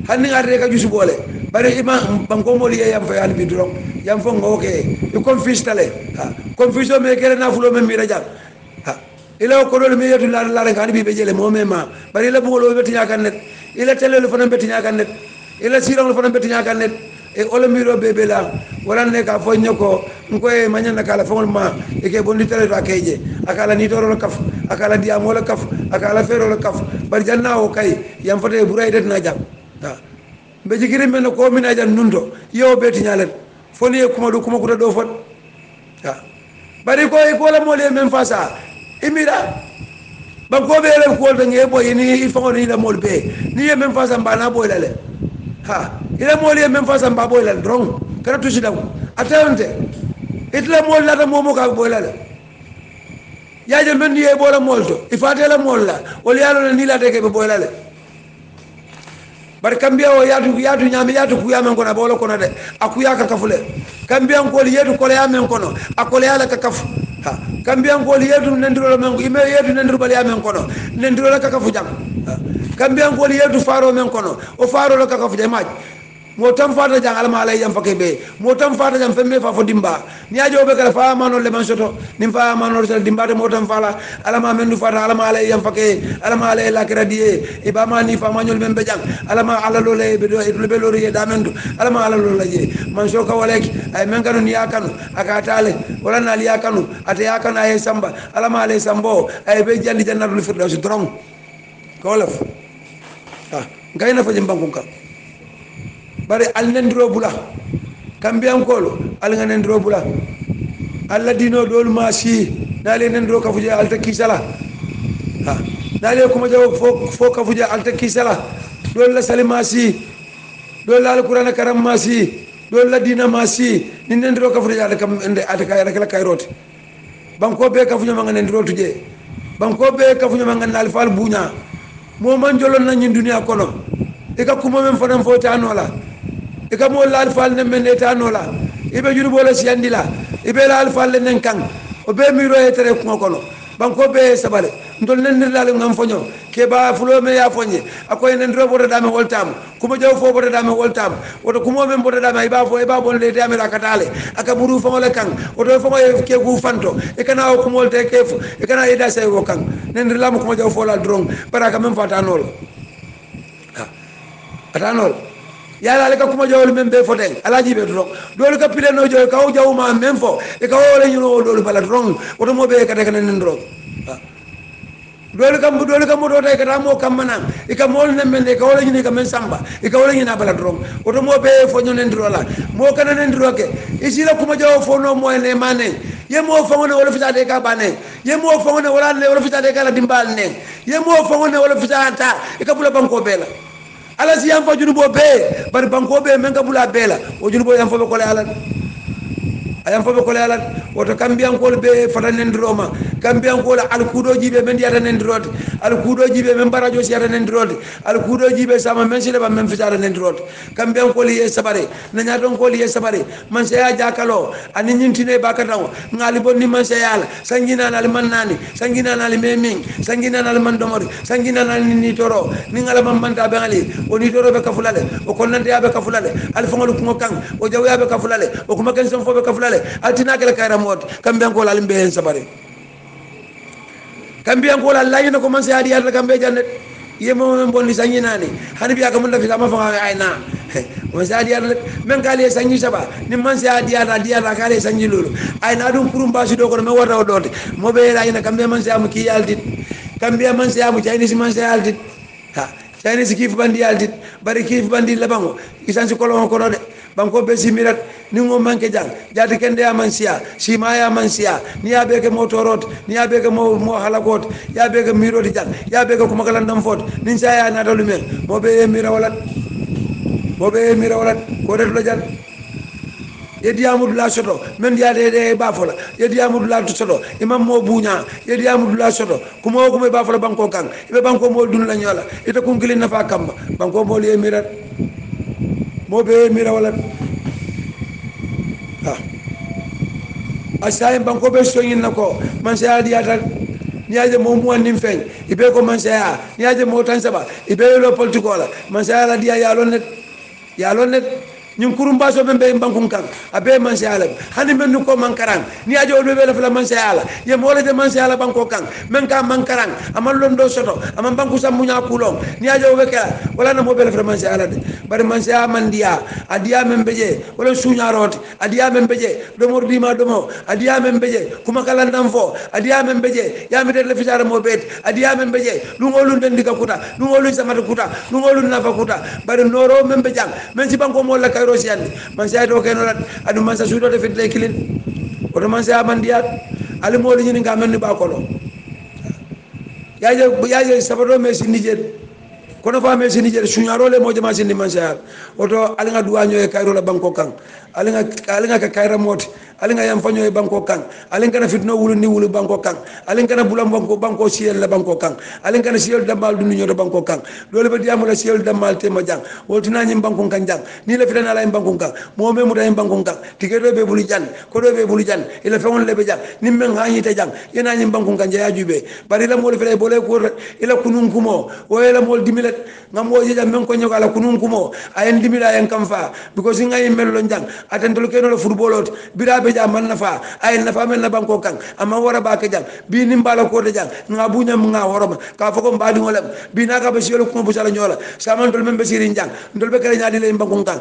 hanni arre ka jusu bole bari ima banko moli yam fa yal bidron yam fo ngoke e confuse tale confusion me kere na fulo men mi rajal ila ko dol mi yetu la ngani bi be jele mo mema bari la bolo be tinya kan net ila tele le fana be tinya kan net ila sirong le fana be tinya kan net e olo miro bebe la wala ne ka fo nyoko ngoy manyana kala fo ma e ke bondi tele to akeje akala ni toro kaf akala diamo la kaf akala fero la kaf bari janna o kay yam fate buray det na jam be jigiri men ko min ajan nundo yo be tinyalen foni e kuma do kuma ko do fot bari ko e ko la mole men fasa imira ba ko be le ko de ngebo ni ifo ni la mol be ni e men fasa mbana boy la le ila mol e men fasa mba boy la drong kana tusi daw atawante itla mol la mo mo ka boy la le yaaje men ni e bola mol to ifate la mol la wol yalo ni la de ke boy la le bar kambia o yatu nyami yatu kuya men kono bolo kono de akuya ka kafule kambia ko yetu ko ya men kono akole ala ka kafu kambia ko yetu nendiro men ko ime yetu nendiro bali ya men kono nendiro la ka kafu jam kambia ko yetu faro men kono o faro la ka kafu jam mo tam fata jang alama alay jam fakebe mo tam fata jam femme fa fo dimba ni ajo be kala fa mano le man soto nim fa mano so dimba de mo tam fala alama men du fata alama alay jam fake alama alay la kradie e ba mani fa mañol men be jang alama ala lo le be do e be lo re da men du alama ala lo la je man so ka waleki ay men kanu ni yakanu aka tale wala na li yakanu ate yakanu ay samba alama alay sambo ay be jandi jannatul firdaus drong ko laf ngayna fa jëm bankum ka bari al nendiro bula kambiyan kolo al nga nendiro bula alla dino dol masi dale nendiro ka fuje alta kisala dale kuma jaw fo ka fuje alta kisala dol la salimasi dol la alquran karam masi dol la dina masi ni nendiro ka fuje alta kam ende alta kay la kayrote banko be ka fuje ma nga nendiro tuje banko be ka fuje ma nga nal fal buña mo man jolon na ñi dunya kono e ka kuma men fanam fo tanola e ka mo laal fal ne men etanola ibe juru bola siandila ibe laal fal nen kan o be miro e tere ko kono banko be sabale ndol nen dal ngam fonyo ke ba fulo me ya fonye akoy nen do bodo dame woltam kuma jaw fo bodo dame woltam woto kuma men bodo dame iba fo iba bon le dame la katale aka buru fo le kan woto fo e ke gu fanto e kana o kuma te ke e kana ida sey wo kan nen lam kuma jaw fo la drong baraka men fatanol atanol yala le ka kuma jawol men be foten alaji be drong dole ka pile no joy ka o jawma men fo e ka wole nyuno dole bala drong woto mo be ka de kan nen drong dole kam do tay ka mo kam manan e ka mol ne men e ka wole nyini ka men samba e ka wole nyina bala drong woto mo be fo nyonen drola mo kana nen droke e sila kuma jaw fo no mo ne mane ye mo fo ngone wala fitade ka bane ye mo fo ngone wala ne wala fitade ka la dimbal ne ye mo fo ngone wala fitata e ka bula banko bela ala si yam fa junubo be bar banko be men ka bula bela o junubo yam fa be ko le ala ayam fobe ko lalat woto kambiyankol be fatanendiroma kambiyankol alkuuɗoji ɓe men ndiyata nendirode alkuuɗoji ɓe men baradio siyata nendirode alkuuɗoji ɓe sama men sileba men fitata nendirode kambiyankol ye sabare nañatonkol ye sabare man seya jakalo ani ñintine bakatao ngali bonni man seyala sanguinanali man nani sanguinanali memin sanguinanali man domori sanguinanali ni toro ni ngala man manta ɓe ngali o ni toro ɓe kafulale o konnanteyaɓe kafulale alfongol kuŋo kan o jawyaɓe kafulale o kuma ken sen foɓe kafulale altina kala kayra mot kambiyan ko lalim be hen sabare kambiyan ko la layina ko man saadi yalla kambe jannet yemo men bonni sanginani hani biya ko mun lafi sama fa ayna man saadi yalla men kale sangi saba ni man saadi yalla diala kale sangi lulu ayna dum kurum basu do ko me warta o donde mo be layina kambe man saamu ki yaldit kambe man saamu jayni si man saaldit ha jayni si kif bandi yaldit bari kif bandi labango isansi kolon ko de banko be simirat ni ngo manke jang jati kende ya mansia sima ya mansia ni ya beke motorot ni ya beke mo halakot ya beke mirodi jang ya beke kuma kala ndam fot nin sa ya na dalu men mo be mira walat ko de lo jang yedi amadou la soto men ya de bafola yedi amadou la soto imam mo buña yedi amadou la soto kuma ko be bafola banko kan be banko mo dun la nyola ite kunkili nafa kamba banko mo le mirat mo be mira wala ha asay banko be soyin nako man sa diata niaje mo mo nim feñ ibe ko man sa niaje mo tan saba ibe lo politiko la man sa la dia ya lo net ñun kurumba so be bankun kan abe man sa ala hani men ko man karan ni ajo do be la fala man sa ala ye mo la de man sa ala banko kan men ka man karan amal londo soto amal banku sam munya kulong ni ajo be kala wala na mo be la fala man sa ala de bari man sa man dia adia men beje wala sunya roti adia men beje do mor bi ma do mo adia men beje kuma kala ndam fo adia men beje ya mi de la fitara mo bet adia men beje lu ngolun den diga kuta lu ngolun samata kuta lu ngolun nafa kuta bari noro men bejang men si banko mo la rosiande man sa do keno rat adu man sa sudo de fit lay kilin o do man sa bandiat ali mo li ni nga melni ba ko lo yaaje sabado me si niger kono fa me si niger suñaro le mo jama si ni man sa o do ali nga duwa ñoy kayro la banko kan ali nga ka kayra moti ali nga yam fa ñoy banko kan ali nga na fitno wulu ni wulu banko kan ali nga na bulam banko siel la banko kan ali nga na siel damal du ñodo banko kan lolu be diamu la siel damal te ma jang woltina ñim banko kan jang ni la fitana la banko kan mo me mu tay banko kan tigero be bulu jan ko do be bulu jan ila fewon le be jang nim men ha ñite jang yena ñim banko kan ya jube bari la mo le fele bole ko ila kunun kumo o ila mo dimilet ngam wo jam men ko ñoga la kunun kumo ayen dimila en kam fa because ngay mel lo jang atentol keno lo footballot bira be jam man nafa ay nafa men na banko kan amma wara ba ka jang bi nim bala ko de jang nga buñam nga woroma ka fako mbadi ngolam bi na ka be selo ko bu sala ñola saman dol men be sirin jang dol be kala ñadi lay banko kan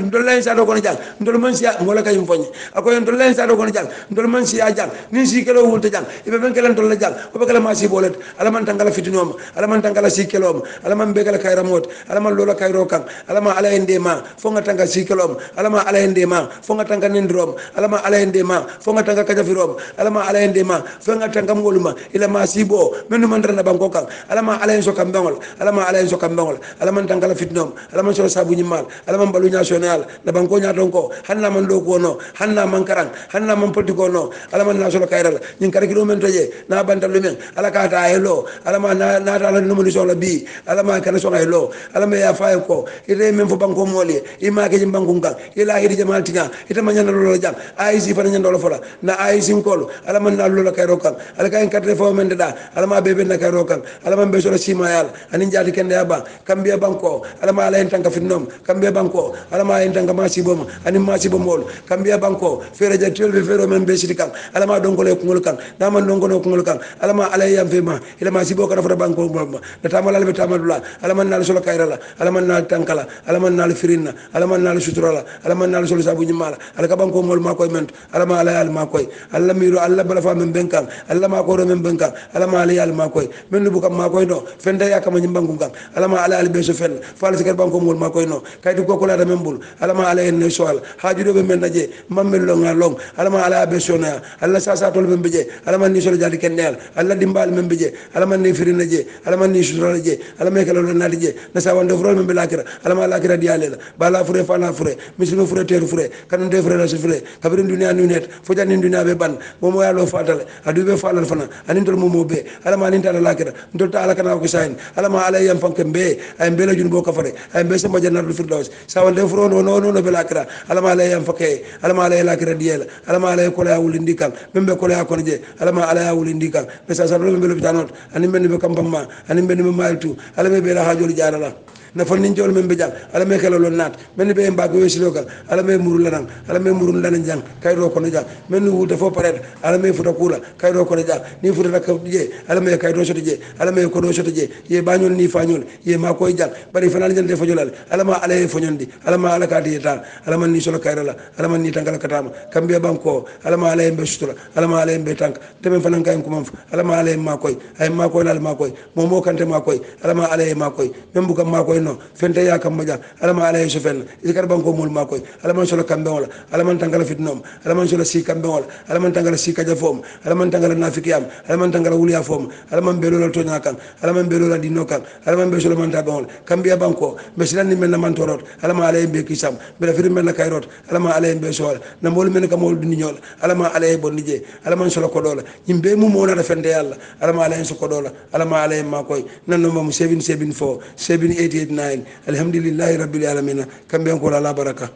dol lay sa do ko jang dol man sia ngola kay foñ ako dol lay sa do ko jang dol man sia jang ni si kelo wul te jang ibe ben kala dol la jang ko be kala ma si bolet ala man tangala fitinom ala man tangala si kelom ala man be kala kayra mot ala man lola kayro kan ala ma ala ende ma fo nga tanga si kelom ala ma ala ende ma fo nga tanga nendrom alama ala ende ma fo nga tanga kaja firom alama ala ende ma fo nga tanga ngoluma ila ma sibo menu mandra na banko kan alama ala en so kambangol alama ala en so kambangol alama tanga la fitnom alama so sabu nyimal alama balu national la banko nya donko hanna man do ko no hanna man karang hanna man politiko no alama na so kayral nyin kar kilo men toje na bantal lumen ala ka ta hello alama na ta la no mo so la bi alama kan so hello alama ya fa ko ire men fo banko moli ima ke banko kan ila hidi jamal tinga ita manyana lolo jang aisi fa nyando lo fola na aisi ngol ala man na lolo kayro kan ala kay carte fo men da ala ma bebe na kayro kan ala man be so sima yal ani jati kende aba kambiya banko ala ma ala en tanka fitnom kambiya banko ala ma en tanka masibom ani masibom mol kambiya banko fere ja tolbe fero men be sidi kan ala ma donko le kungol kan na man donko no kungol kan ala ma ala yam fe ma ila ma sibo ka fa banko mom da tamal be tamadula ala man na so kayrala ala man na tankala ala man na firinna ala man na suturala ala man na so sabu nyimala ala ka banko mol ma koy men kontu alama ala al makoy alla miro alla bala fa men benkan alla ma ko men benkan alama ala al makoy men lu bukam makoy no fenda yakama nyimbangu kan alama ala al beso fen fal sikar banko mol makoy no kaytu ko la membul alama ala en soal hajudo be men naje mammel lo ngalong alama ala beso na alla sa tol men beje alama ni so jadi kennel alla dimbal men beje alama ni firina je alama ni sura je alama kala lo nadi je na sa wonde fro men be lakira alama lakira diale bala fure fala fure misino fure teru fure kan de fure la fure kabrin dunia ni net fo jani dunia be ban momo yalo fatale adu be falal fana anin tol momo be alama nin tala lakira ndol ta ala kana ko sayin alama ala yam fanke be ay be la jun bo ka fare ay be sama jannatul firdaus sa wonde fro no be lakira alama ala yam fake alama ala lakira diale alama ala ko la wulindi kan membe ko la ko je alama ala wulindi kan be sa lo be lo bitanot anin men be kambamma anin men be maltu alama be la hajol jarala na fon nin jol men be jang ala me kala lon nat men be mbago wesi lokal ala me muru lanan ala me muru lanan jang kayro ko no jang men wu defo paret ala me futa kula kayro ko no jang ni futa nak je ala me kayro soto je ala me ko do soto je ye bañol ni fañol ye ma koy jang bari fanal jante fo jolal ala ma ala fo ñondi ala ma ala ka di ta ala man ni solo kayra la ala man ni tangal katama kambe banko ala ma ala be sutura ala ma ala be tank temen fanan kay ko mam ala ma ala ma koy ay ma koy lal ma koy momo kante ma koy ala ma ala ma koy membu kam ma koy no fente ya kam maja alama ala yeso fen ikar banko mul makoy alama solo kambe wala alama tangala fitnom alama solo si kambe wala alama tangala si kaja fom alama tangala nafikiyam alama tangala wuliya fom alama belo la tonya kan alama belo la dino kan alama be solo manta bon kambe banko be silan ni men man torot alama ala be kisam be la firim men la kayrot alama ala be solo na mol men ka mol duni ñol alama ala bon nije alama solo ko dola yimbe mu mo na fente yalla alama ala so ko dola alama ala makoy nan no mom 774 788 9 alhamdulillahi rabbil alamin kambe ko la baraka